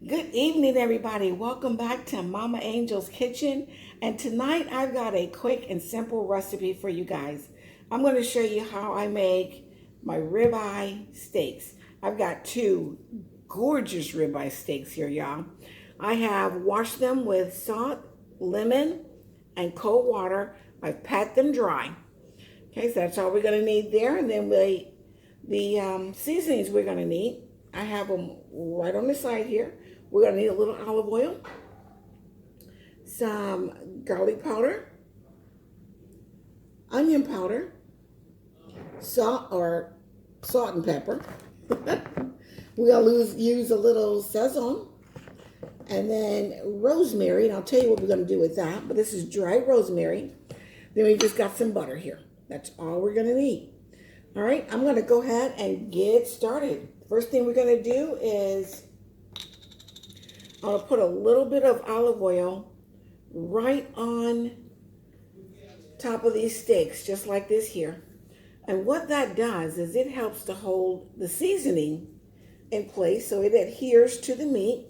Good evening, everybody. Welcome back to Mama Angel's Kitchen. And tonight I've got a quick and simple recipe for you guys. I'm going to show you how I make my ribeye steaks. I've got two gorgeous ribeye steaks here, y'all. I have washed them with salt, lemon, and cold water. I've pat them dry. Okay, so that's all we're going to need there. And then the seasonings we're going to need, I have them right on the side here. We're going to need a little olive oil, some garlic powder, onion powder, salt and pepper. We're going to use a little sazon, and then rosemary, and I'll tell you what we're going to do with that, but this is dried rosemary. Then we just got some butter here. That's all we're going to need. All right, I'm going to go ahead and get started. First thing we're going to do is I'm going to put a little bit of olive oil right on top of these steaks, just like this here. And what that does is it helps to hold the seasoning in place so it adheres to the meat.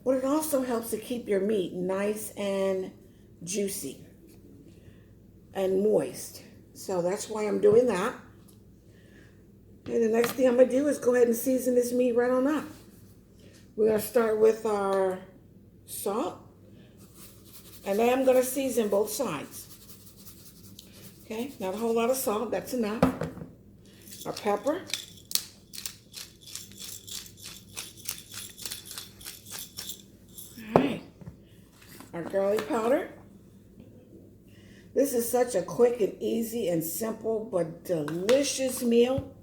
But it also helps to keep your meat nice and juicy and moist. So that's why I'm doing that. And the next thing I'm going to do is go ahead and season this meat right on up. We're going to start with our salt. And then I'm going to season both sides. Okay, not a whole lot of salt. That's enough. Our pepper. All right. Our garlic powder. This is such a quick and easy and simple but delicious meal.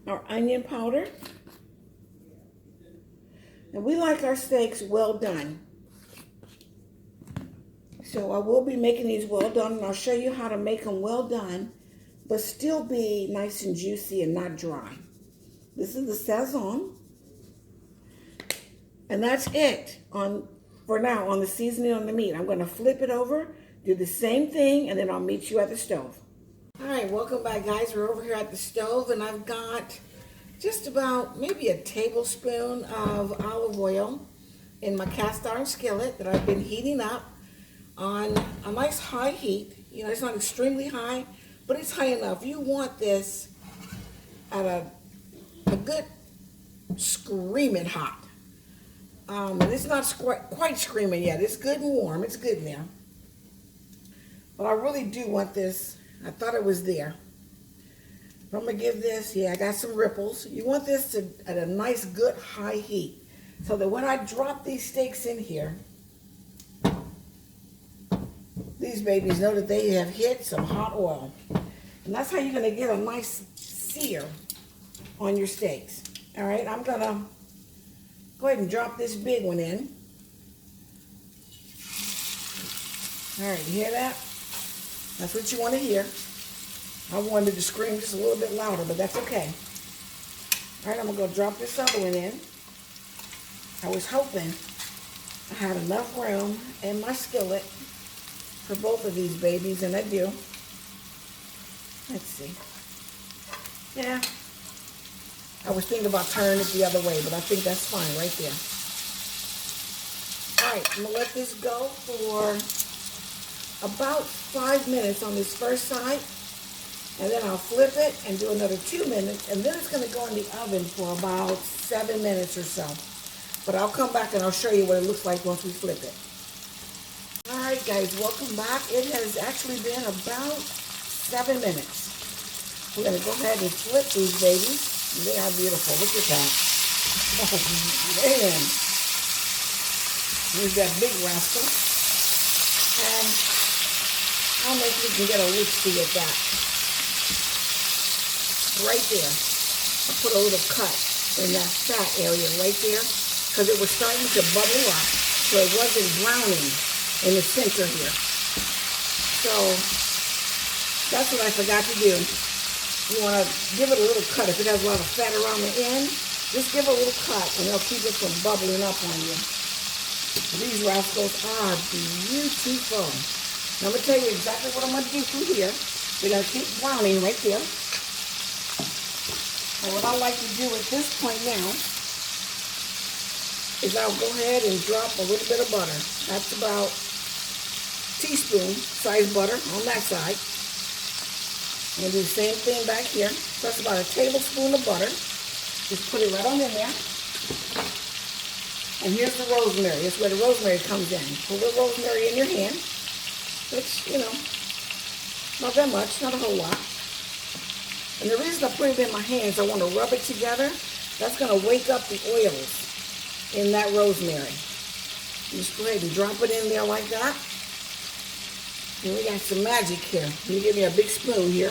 Our onion powder. And we like our steaks well done. So I will be making these well done, and I'll show you how to make them well done, but still be nice and juicy and not dry. This is the sazon. And that's it for now on the seasoning on the meat. I'm going to flip it over, do the same thing, and then I'll meet you at the stove. All right, welcome back, guys. We're over here at the stove, and I've got just about maybe a tablespoon of olive oil in my cast iron skillet that I've been heating up on a nice high heat. You know, it's not extremely high, but it's high enough. You want this at a good screaming hot. And it's not quite screaming yet. It's good and warm. It's good now. But I really do want this. I thought it was there. I'm going to give this, I got some ripples. You want this at a nice, good, high heat. So that when I drop these steaks in here, these babies know that they have hit some hot oil. And that's how you're going to get a nice sear on your steaks. All right, I'm going to go ahead and drop this big one in. All right, you hear that? That's what you want to hear. I wanted to scream just a little bit louder, but that's okay. All right, I'm going to drop this other one in. I was hoping I had enough room in my skillet for both of these babies, and I do. Let's see. Yeah. I was thinking about turning it the other way, but I think that's fine right there. All right, I'm going to let this go for about 5 minutes on this first side. And then I'll flip it and do another 2 minutes, and then it's going to go in the oven for about 7 minutes or so. But I'll come back and I'll show you what it looks like once we flip it. All right, guys, welcome back. It has actually been about 7 minutes. We're going to go ahead and flip these babies. They are beautiful. Look at that. Oh, man. Here's that big rascal. And I'll make sure you can get a look see at that. Right there, I put a little cut in that fat area right there because it was starting to bubble up, so it wasn't browning in the center here. So that's what I forgot to do. You want to give it a little cut. If it has a lot of fat around the end, just give it a little cut and it'll keep it from bubbling up on you. These rascals are beautiful. Now I'm going to tell you exactly what I'm going to do from here. They're going to keep browning right there. And what I like to do at this point now is I'll go ahead and drop a little bit of butter. That's about teaspoon size butter on that side. I'm going to do the same thing back here. That's about a tablespoon of butter. Just put it right on in there. And here's the rosemary. That's where the rosemary comes in. Put the rosemary in your hand. Which, not that much, not a whole lot. And the reason I put it in my hands, I want to rub it together. That's going to wake up the oils in that rosemary. Just go ahead and drop it in there like that. And we got some magic here. Let me give me a big spoon here.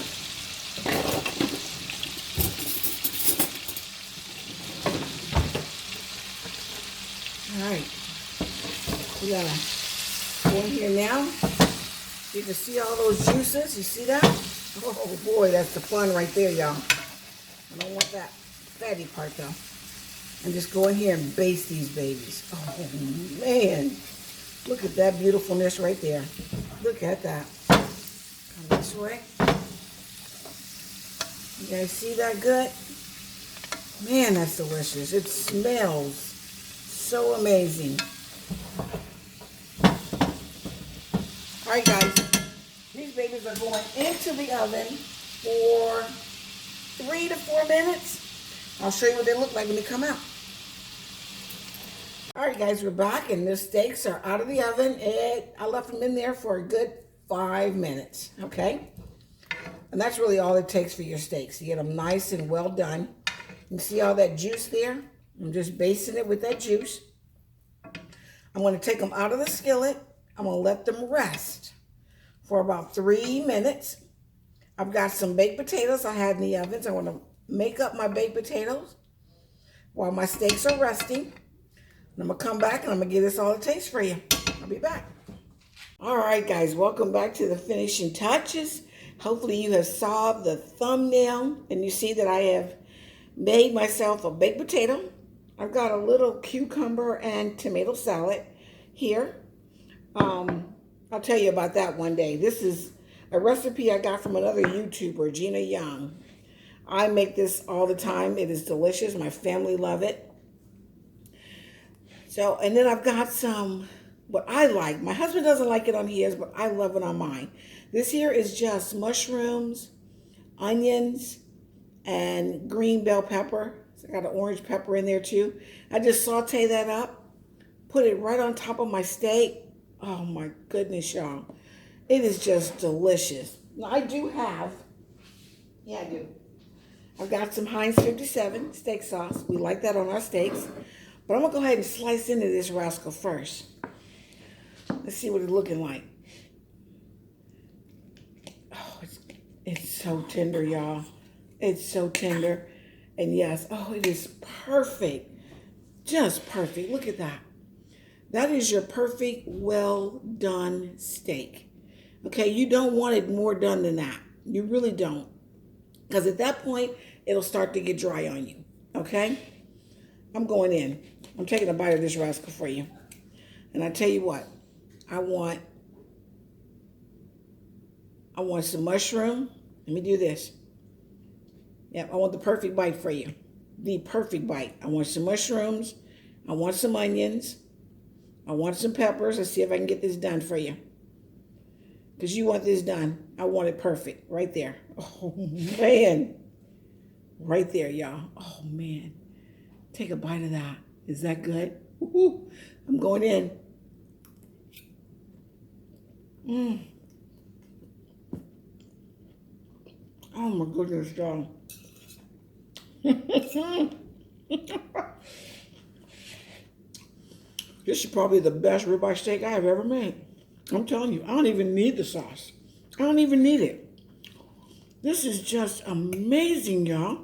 All right. We gotta go in here now. You can see all those juices. You see that? Oh boy, that's the fun right there, y'all. I don't want that fatty part though. And just go in here and baste these babies. Oh man. Look at that beautifulness right there. Look at that. Come this way. You guys see that good? Man, that's delicious. It smells so amazing. All right, guys. These babies are going into the oven for 3 to 4 minutes. I'll show you what they look like when they come out. All right, guys, we're back, and the steaks are out of the oven. I left them in there for a good 5 minutes, okay? And that's really all it takes for your steaks. You get them nice and well done. You see all that juice there? I'm just basting it with that juice. I'm going to take them out of the skillet. I'm going to let them rest for about 3 minutes. I've got some baked potatoes I had in the oven. So I want to make up my baked potatoes while my steaks are resting. And I'm going to come back and I'm going to give this all a taste for you. I'll be back. All right, guys, welcome back to the finishing touches. Hopefully you have saw the thumbnail and you see that I have made myself a baked potato. I've got a little cucumber and tomato salad here. I'll tell you about that one day. This is a recipe I got from another YouTuber, Gina Young. I make this all the time. It is delicious. My family love it. So, and then I've got some, what I like. My husband doesn't like it on his, but I love it on mine. This here is just mushrooms, onions, and green bell pepper. So I got an orange pepper in there too. I just saute that up, put it right on top of my steak. Oh my goodness, y'all. It is just delicious. Now I do have, I do. I've got some Heinz 57 steak sauce. We like that on our steaks. But I'm going to go ahead and slice into this rascal first. Let's see what it's looking like. Oh, it's so tender, y'all. It's so tender. And yes, oh, it is perfect. Just perfect. Look at that. That is your perfect, well done steak. Okay, you don't want it more done than that. You really don't. Because at that point, it'll start to get dry on you. Okay? I'm going in. I'm taking a bite of this rascal for you. And I tell you what, I want some mushroom. Let me do this. Yep, I want the perfect bite for you. The perfect bite. I want some mushrooms. I want some onions. I want some peppers. Let's see if I can get this done for you. Because you want this done. I want it perfect. Right there. Oh, man. Right there, y'all. Oh, man. Take a bite of that. Is that good? Woo-hoo. I'm going in. Oh, my goodness, y'all. This is probably the best ribeye steak I have ever made. I'm telling you, I don't even need the sauce. I don't even need it. This is just amazing, y'all.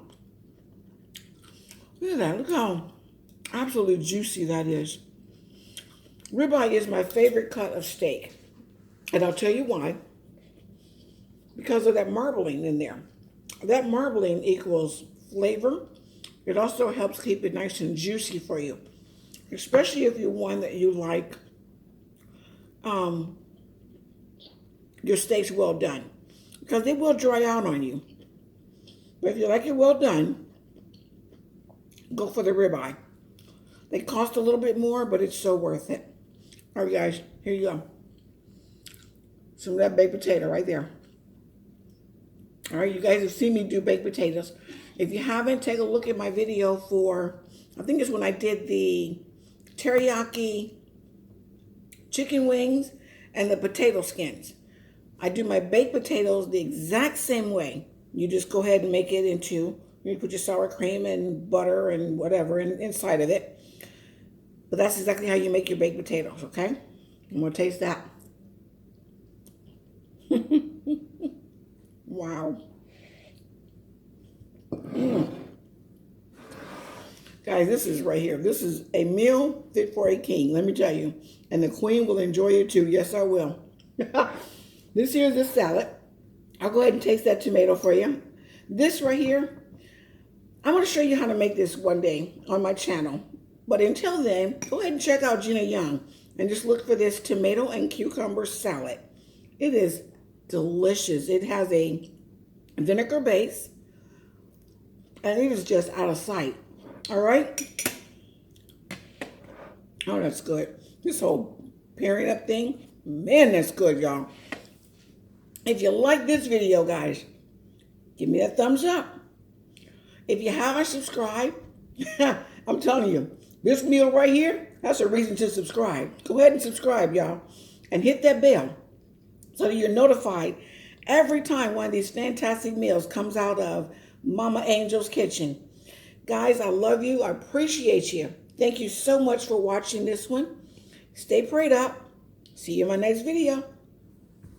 Look at that. Look how absolutely juicy that is. Ribeye is my favorite cut of steak. And I'll tell you why. Because of that marbling in there. That marbling equals flavor. It also helps keep it nice and juicy for you. Especially if you're one that you like your steaks well done. Because they will dry out on you. But if you like it well done, go for the ribeye. They cost a little bit more, but it's so worth it. All right, guys, here you go. Some of that baked potato right there. All right, you guys have seen me do baked potatoes. If you haven't, take a look at my video for, I think it's when I did the teriyaki chicken wings and the potato skins. I do my baked potatoes the exact same way. You just go ahead and make it into, you put your sour cream and butter and whatever inside of it. But that's exactly how you make your baked potatoes, okay? I'm gonna taste that. Wow. Guys, this is right here. This is a meal fit for a king, let me tell you. And the queen will enjoy it too. Yes, I will. This here is the salad. I'll go ahead and taste that tomato for you. This right here, I'm going to show you how to make this one day on my channel. But until then, go ahead and check out Gina Young and just look for this tomato and cucumber salad. It is delicious. It has a vinegar base, and it is just out of sight. All right? Oh, that's good. This whole pairing up thing, man, that's good, y'all. If you like this video, guys, give me that thumbs up. If you haven't subscribed, I'm telling you, this meal right here, that's a reason to subscribe. Go ahead and subscribe, y'all, and hit that bell so that you're notified every time one of these fantastic meals comes out of Mama Angel's kitchen. Guys, I love you. I appreciate you. Thank you so much for watching this one. Stay prayed up. See you in my next video.